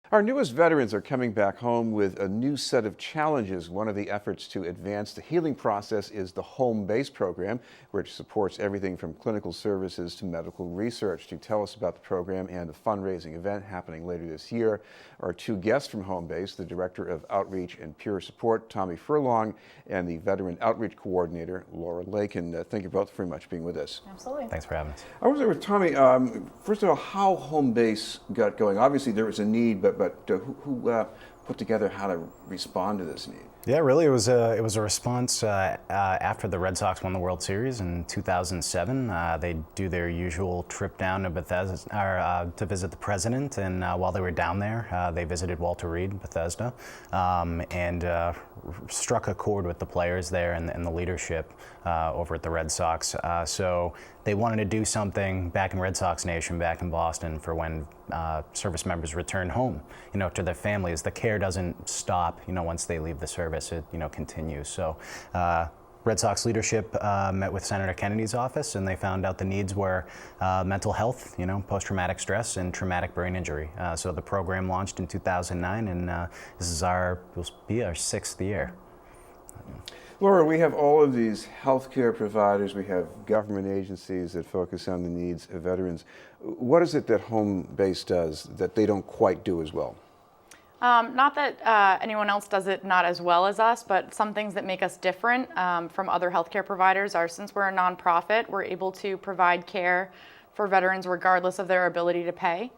Our newest veterans are coming back home with a new set of challenges. One of the efforts to advance the healing process is the Home Base program, which supports everything from clinical services to medical research. To tell us about the program and the fundraising event happening later this year are two guests from Home Base, the Director of Outreach and Peer Support, Tommy Furlong, and the Veteran Outreach Coordinator, Laura Lakin. Thank you both very much for being with us. Absolutely. Thanks for having us. I was there with Tommy. First of all, how Home Base got going. Obviously, there was a need, but who put together how to respond to this need? Yeah, really, it was a response after the Red Sox won the World Series in 2007. They do their usual trip down to Bethesda to visit the president, and while they were down there, they visited Walter Reed, Bethesda, and struck a chord with the players there and the leadership over at the Red Sox. So they wanted to do something back in Red Sox Nation, back in Boston, for when service members return home, to their families. The care doesn't stop, once they leave the service. It, continues. So Red Sox leadership met with Senator Kennedy's office, and they found out the needs were mental health, post-traumatic stress and traumatic brain injury. So the program launched in 2009, and this will be our 6th year. Laura, we have all of these healthcare providers, we have government agencies that focus on the needs of veterans. What is it that Home Base does that they don't quite do as well? Not that anyone else does it not as well as us, but some things that make us different from other healthcare providers are, since we're a nonprofit, we're able to provide care for veterans regardless of their ability to pay.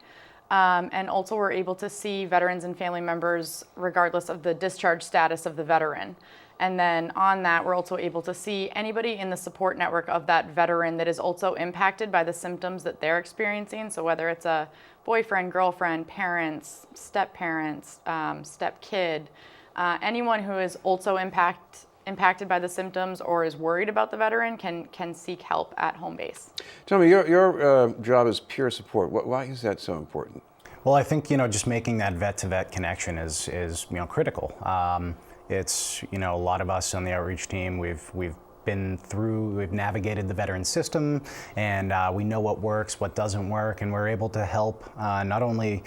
And also we're able to see veterans and family members regardless of the discharge status of the veteran. And then on that, we're also able to see anybody in the support network of that veteran that is also impacted by the symptoms that they're experiencing. So whether it's a boyfriend, girlfriend, parents, step-parents, step-kid, anyone who is also impacted by the symptoms or is worried about the veteran can seek help at Home Base. Tell me, your job is peer support. Why is that so important? Well, I think, just making that vet-to-vet connection is critical. It's, a lot of us on the outreach team, we've navigated the veteran system, and we know what works, what doesn't work, and we're able to help not only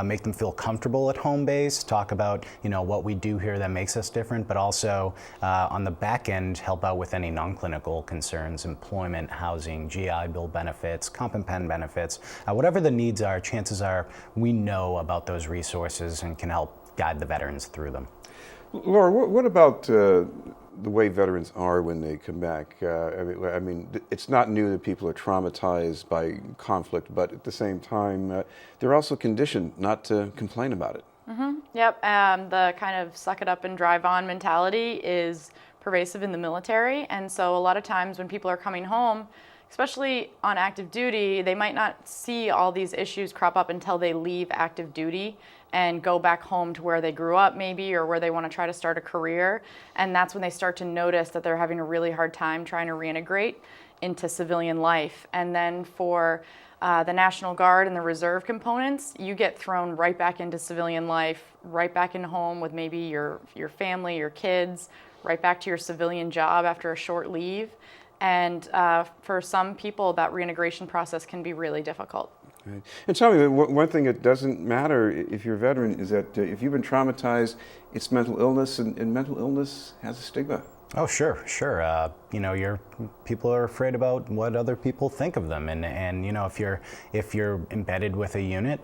make them feel comfortable at Home Base, talk about, what we do here that makes us different, but also on the back end, help out with any non-clinical concerns, employment, housing, GI Bill benefits, comp and pen benefits, whatever the needs are, chances are we know about those resources and can help guide the veterans through them. Laura, what about the way veterans are when they come back? I mean, it's not new that people are traumatized by conflict, but at the same time, they're also conditioned not to complain about it. Mm-hmm. Yep, the kind of suck it up and drive on mentality is pervasive in the military, and so a lot of times when people are coming home, especially on active duty, they might not see all these issues crop up until they leave active duty and go back home to where they grew up maybe, or where they want to try to start a career. And that's when they start to notice that they're having a really hard time trying to reintegrate into civilian life. And then for the National Guard and the reserve components, you get thrown right back into civilian life, right back in home with maybe your family, your kids, right back to your civilian job after a short leave. And for some people, that reintegration process can be really difficult. Right. And tell me, one thing that doesn't matter if you're a veteran is that if you've been traumatized, it's mental illness, and mental illness has a stigma. Oh, sure. People are afraid about what other people think of them, and if you're embedded with a unit,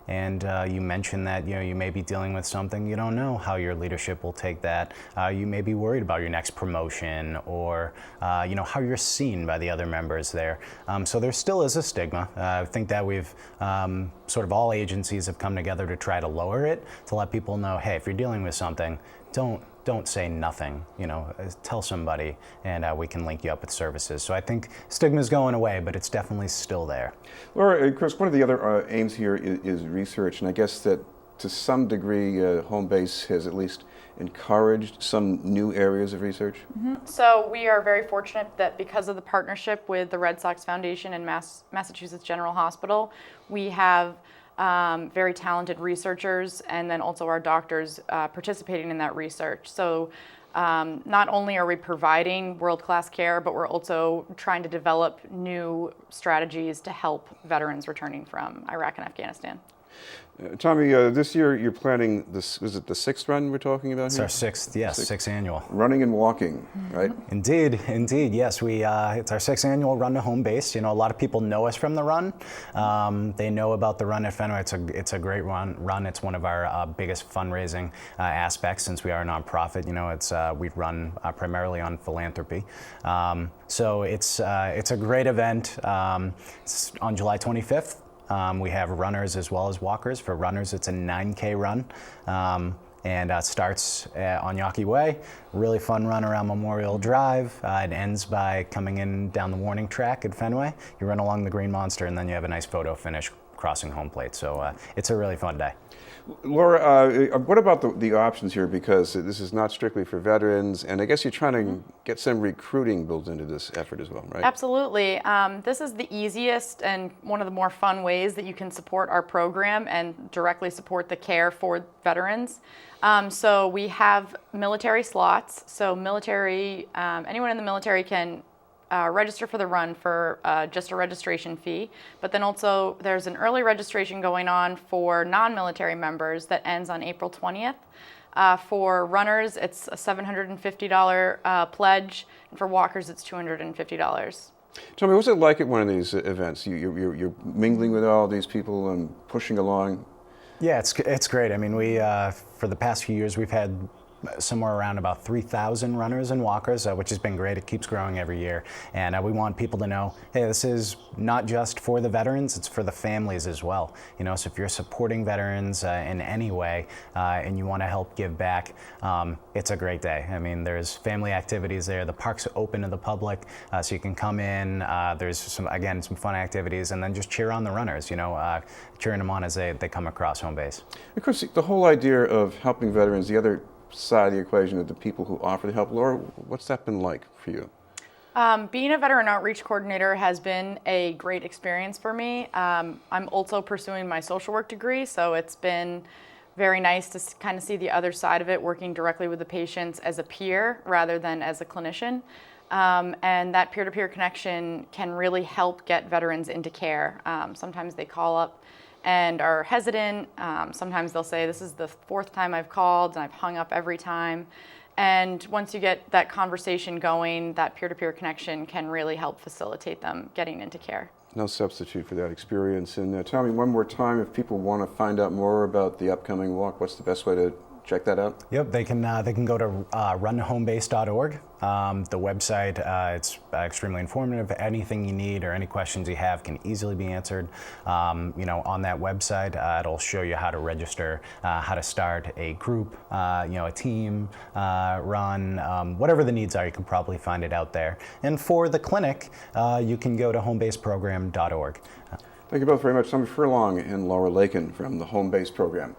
and you mention that you may be dealing with something, you don't know how your leadership will take that. You may be worried about your next promotion, or how you're seen by the other members there. So there still is a stigma. I think that we've sort of all agencies have come together to try to lower it, to let people know, hey, if you're dealing with something, don't say nothing, tell somebody, and we can link you up with services. So I think stigma's going away, but it's definitely still there. Laura, Chris, one of the other aims here is research, and I guess that to some degree, Home Base has at least encouraged some new areas of research. Mm-hmm. So we are very fortunate that because of the partnership with the Red Sox Foundation and Massachusetts General Hospital, we have very talented researchers, and then also our doctors participating in that research. So not only are we providing world-class care, but we're also trying to develop new strategies to help veterans returning from Iraq and Afghanistan. Tommy, this year you're planning this. Was it the 6th run we're talking about It's here? our sixth annual. Running and walking, right? Indeed. Yes, it's our 6th annual Run to Home Base. You know, a lot of people know us from the run. They know about the run at Fenway. It's a great run. It's one of our biggest fundraising aspects since we are a nonprofit. You know, we run primarily on philanthropy. So it's a great event. It's on July 25th. We have runners as well as walkers. For runners, it's a 9K run. And starts on Yawkey Way. Really fun run around Memorial Drive. It ends by coming in down the warning track at Fenway. You run along the Green Monster, and then you have a nice photo finish crossing home plate. So it's a really fun day. Laura, what about the options here? Because this is not strictly for veterans, and I guess you're trying to get some recruiting built into this effort as well, right? Absolutely. This is the easiest and one of the more fun ways that you can support our program and directly support the care for veterans. So we have military slots. So anyone in the military can register for the run for just a registration fee. But then also there's an early registration going on for non-military members that ends on April 20th. For runners, it's a $750 pledge, and for walkers, it's $250. Tell me, what's it like at one of these events? You're mingling with all these people and pushing along? Yeah, it's great. I mean, we for the past few years, we've had somewhere around about 3,000 runners and walkers, which has been great. It keeps growing every year. And we want people to know, hey, this is not just for the veterans, it's for the families as well. You know, so if you're supporting veterans in any way and you want to help give back, it's a great day. I mean, there's family activities there. The park's open to the public, so you can come in. There's some fun activities, and then just cheer on the runners, you know, cheering them on as they come across home base. Of course, the whole idea of helping veterans, the other side of the equation of the people who offer the help. Laura, what's that been like for you? Being a veteran outreach coordinator has been a great experience for me. I'm also pursuing my social work degree, so it's been very nice to kind of see the other side of it, working directly with the patients as a peer rather than as a clinician. And that peer-to-peer connection can really help get veterans into care. Sometimes they call up and are hesitant. Sometimes they'll say, this is the 4th time I've called and I've hung up every time. And once you get that conversation going, that peer-to-peer connection can really help facilitate them getting into care. No substitute for that experience. And tell me one more time, if people want to find out more about the upcoming walk, what's the best way to check that out? Yep, they can go to runtohomebase.org. The website, it's extremely informative. Anything you need or any questions you have can easily be answered. You know, on that website, it'll show you how to register, how to start a group, you know, a team, run, whatever the needs are, you can probably find it out there. And for the clinic, you can go to homebaseprogram.org. Thank you both very much. Tommy Furlong and Laura Lakin from the Home Base Program.